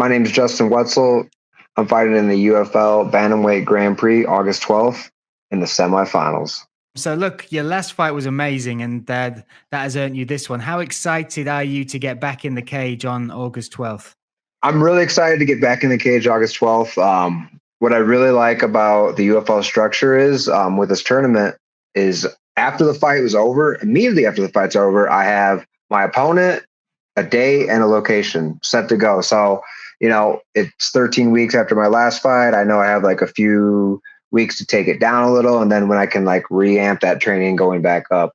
My name is Justin Wetzell. I'm fighting in the UFL Bantamweight Grand Prix August 12th in the semifinals. So look, your last fight was amazing, and that has earned you this one. How excited are you to get back in the cage on August 12th? I'm really excited to get back in the cage August 12th. What I really like about the UFL structure is with this tournament is after the fight was over, immediately after the fight's over, I have my opponent, a day, and a location set to go. So, it's 13 weeks after my last fight. I know I have like a few weeks to take it down a little, and then when I can like reamp that training going back up.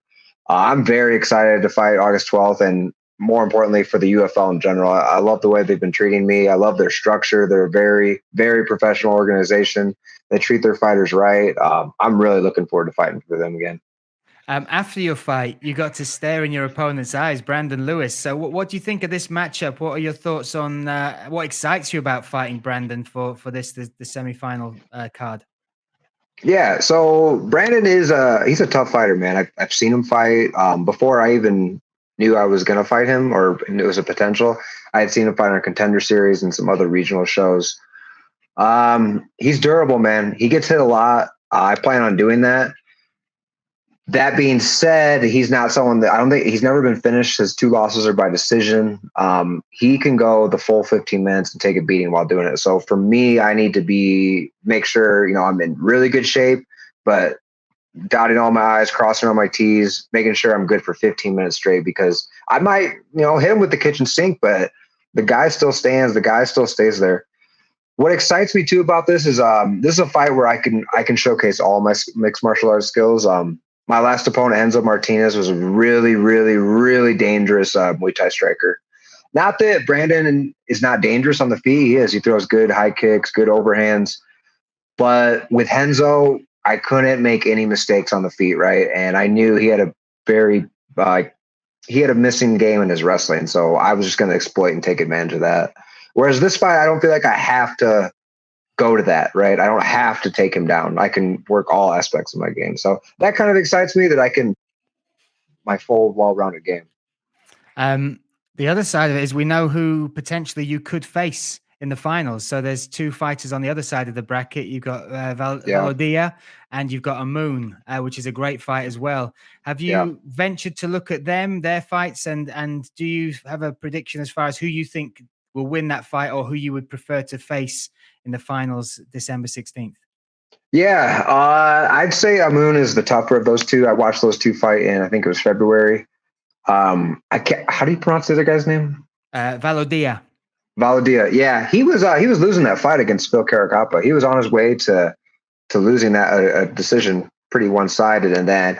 I'm very excited to fight August 12th, and more importantly for the UFL in general. I love the way they've been treating me. I love their structure. They're a very, very professional organization. They treat their fighters right. I'm really looking forward to fighting for them again. After your fight, you got to stare in your opponent's eyes, Brandon Lewis. So what do you think of this matchup? What are your thoughts on what excites you about fighting Brandon for the semi-final card? Yeah, so Brandon is he's a tough fighter, man. I've seen him fight before I even knew I was going to fight him or it was a potential. I had seen him fight on a Contender Series and some other regional shows. He's durable, man. He gets hit a lot. I plan on doing that. That being said, he's not someone that I don't think he's never been finished. His 2 losses are by decision. He can go the full 15 minutes and take a beating while doing it. So for me, I need to make sure, I'm in really good shape, but dotting all my I's, crossing all my T's, making sure I'm good for 15 minutes straight, because I might, hit him with the kitchen sink, but the guy still stands. The guy still stays there. What excites me too about this is a fight where I can showcase all my mixed martial arts skills. My last opponent, Enzo Martinez, was a really, really, really dangerous Muay Thai striker. Not that Brandon is not dangerous on the feet. He is. He throws good high kicks, good overhands. But with Enzo, I couldn't make any mistakes on the feet, right? And I knew he had a missing game in his wrestling. So I was just going to exploit and take advantage of that. Whereas this fight, I don't feel like I have to go to that, right? I don't have to take him down. I can work all aspects of my game. So that kind of excites me that I can my full well-rounded game. The other side of it is we know who potentially you could face in the finals. So there's 2 fighters on the other side of the bracket. You've got Valodia and you've got Amun, which is a great fight as well. Have you ventured to look at their fights, and do you have a prediction as far as who you think will win that fight, or who you would prefer to face in the finals December 16th? Yeah, I'd say Amun is the tougher of those 2. I watched those 2 fight in, I think it was February. How do you pronounce the other guy's name? Valodia. Valodia. Yeah, he was losing that fight against Phil Caracappa. He was on his way to losing that decision pretty one-sided, and then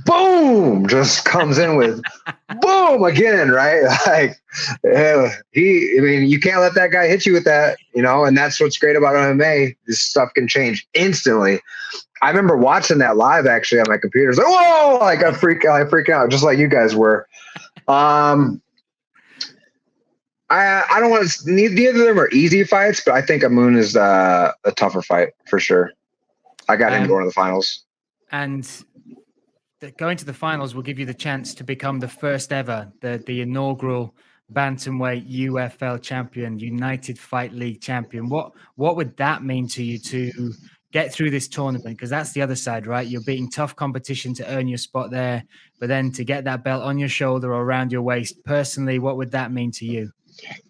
boom, just comes in with boom again, right? Like you can't let that guy hit you with that, and that's what's great about MMA. This stuff can change instantly. I remember watching that live actually on my computer. It's like, whoa, like I freak out just like you guys were. I don't want to. Neither of them are easy fights, but I think Amun is a tougher fight for sure. I got him going to the finals. And going to the finals will give you the chance to become the first ever, the inaugural bantamweight UFL champion, United Fight League champion. What would that mean to you to get through this tournament? Because that's the other side, right? You're beating tough competition to earn your spot there, but then to get that belt on your shoulder or around your waist. Personally, what would that mean to you?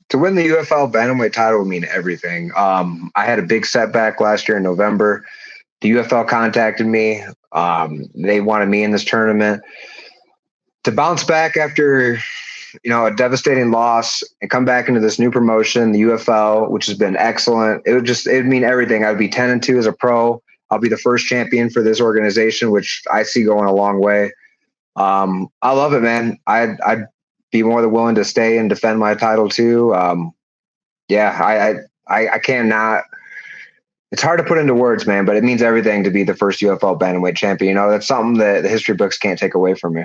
To win the UFL bantamweight title would mean everything. I had a big setback last year in November. The UFL contacted me. They wanted me in this tournament to bounce back after, a devastating loss and come back into this new promotion, the UFL, which has been excellent. It would mean everything. I'd be 10-2 as a pro. I'll be the first champion for this organization, which I see going a long way. I love it, man. I'd be more than willing to stay and defend my title too. I cannot. It's hard to put into words, man, but it means everything to be the first UFL bantamweight champion. That's something that the history books can't take away from me.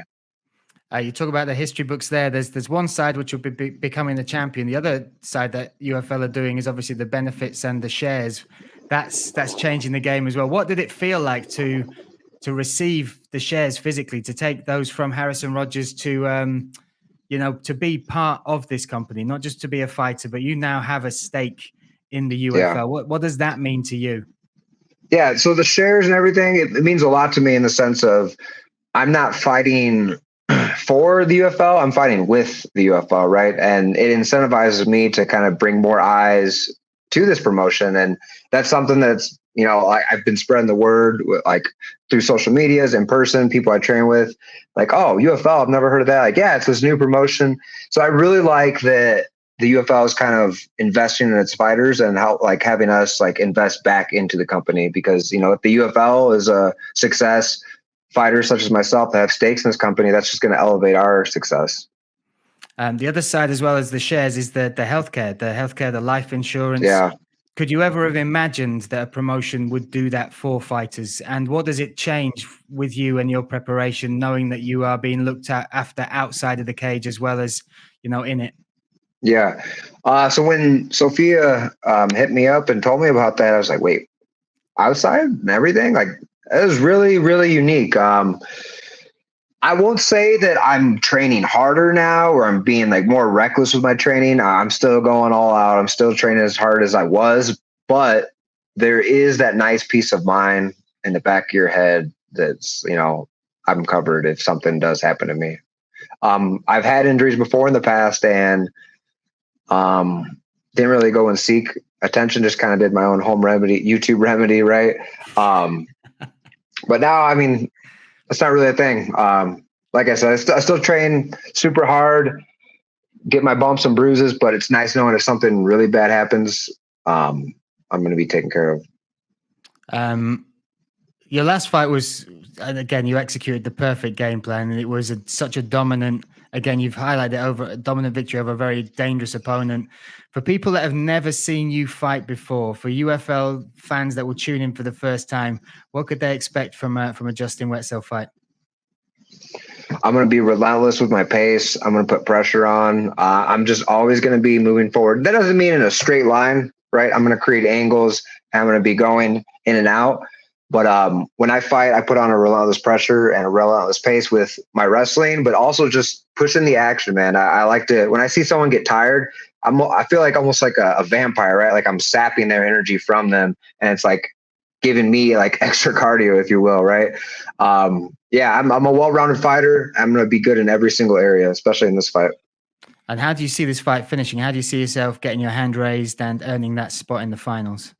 You talk about the history books there. There's one side which will be becoming the champion. The other side that UFL are doing is obviously the benefits and the shares. That's changing the game as well. What did it feel like to receive the shares physically, to take those from Harrison Rogers to to be part of this company, not just to be a fighter, but you now have a stake in the UFL. Yeah. What does that mean to you? Yeah. So the shares and everything, it means a lot to me in the sense of I'm not fighting for the UFL. I'm fighting with the UFL, right? And it incentivizes me to kind of bring more eyes to this promotion. And that's something that's, I've been spreading the word like through social medias, in person, people I train with, like, oh, UFL, I've never heard of that. Like, yeah, it's this new promotion. So I really like that the UFL is kind of investing in its fighters and how like having us like invest back into the company, because, if the UFL is a success, fighters such as myself that have stakes in this company, that's just going to elevate our success. The other side, as well as the shares, is the healthcare, the life insurance. Yeah. Could you ever have imagined that a promotion would do that for fighters? And what does it change with you and your preparation, knowing that you are being looked at after outside of the cage as well as, in it? Yeah. So when Sophia hit me up and told me about that, I was like, wait, outside and everything? Like, it was really, really unique. I won't say that I'm training harder now or I'm being like more reckless with my training. I'm still going all out. I'm still training as hard as I was, but there is that nice peace of mind in the back of your head that's, I'm covered if something does happen to me. I've had injuries before in the past and didn't really go and seek attention, just kind of did my own home remedy, YouTube remedy, right? But now, I mean, that's not really a thing. Like I said, I still train super hard, get my bumps and bruises, but it's nice knowing if something really bad happens, I'm going to be taken care of. Your last fight was, and again, you executed the perfect game plan, and it was such a dominant, again, you've highlighted over a dominant victory over a very dangerous opponent. For people that have never seen you fight before, for UFL fans that will tune in for the first time, what could they expect from a Justin Wetzell fight? I'm going to be relentless with my pace. I'm going to put pressure on. I'm just always going to be moving forward. That doesn't mean in a straight line, right? I'm going to create angles. I'm going to be going in and out. But when I fight, I put on a relentless pressure and a relentless pace with my wrestling, but also just pushing the action, man. I like to, when I see someone get tired, I feel like almost like a vampire, right? Like I'm sapping their energy from them, and it's like giving me like extra cardio, if you will, right? Yeah, I'm a well-rounded fighter. I'm going to be good in every single area, especially in this fight. And how do you see this fight finishing? How do you see yourself getting your hand raised and earning that spot in the finals?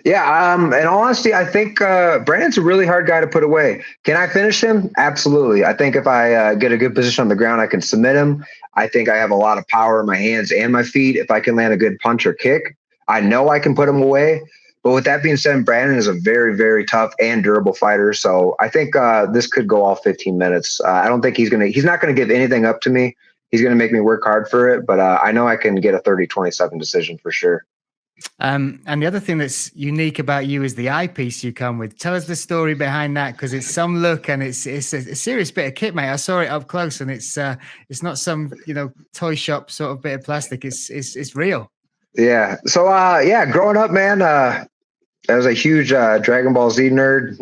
Yeah, in all honesty, I think Brandon's a really hard guy to put away. Can I finish him? Absolutely. I think if I get a good position on the ground, I can submit him. I think I have a lot of power in my hands and my feet. If I can land a good punch or kick, I know I can put him away. But with that being said, Brandon is a very, very tough and durable fighter. So I think this could go all 15 minutes. I don't think he's not going to give anything up to me. He's going to make me work hard for it. But I know I can get a 30-27 decision for sure. And the other thing that's unique about you is the eyepiece you come with. Tell us the story behind that, because it's some look and it's a serious bit of kit, mate. I saw it up close, and it's not some toy shop sort of bit of plastic. It's real. Yeah. So growing up, man, I was a huge Dragon Ball Z nerd.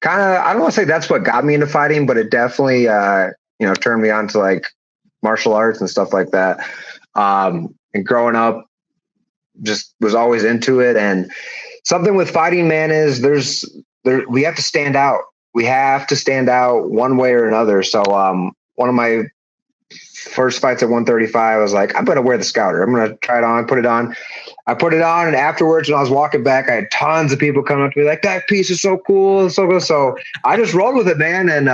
Kind of, I don't want to say that's what got me into fighting, but it definitely turned me on to like martial arts and stuff like that. And growing up, just was always into it. And something with fighting, man, is we have to stand out. We have to stand out one way or another. So one of my first fights at 135, I was like, I'm going to wear the Scouter. I'm going to try it on, put it on. I put it on, and afterwards, when I was walking back, I had tons of people coming up to me like, that piece is so cool. So cool. So I just rolled with it, man. And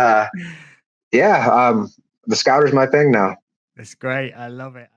the Scouter's my thing now. That's great. I love it.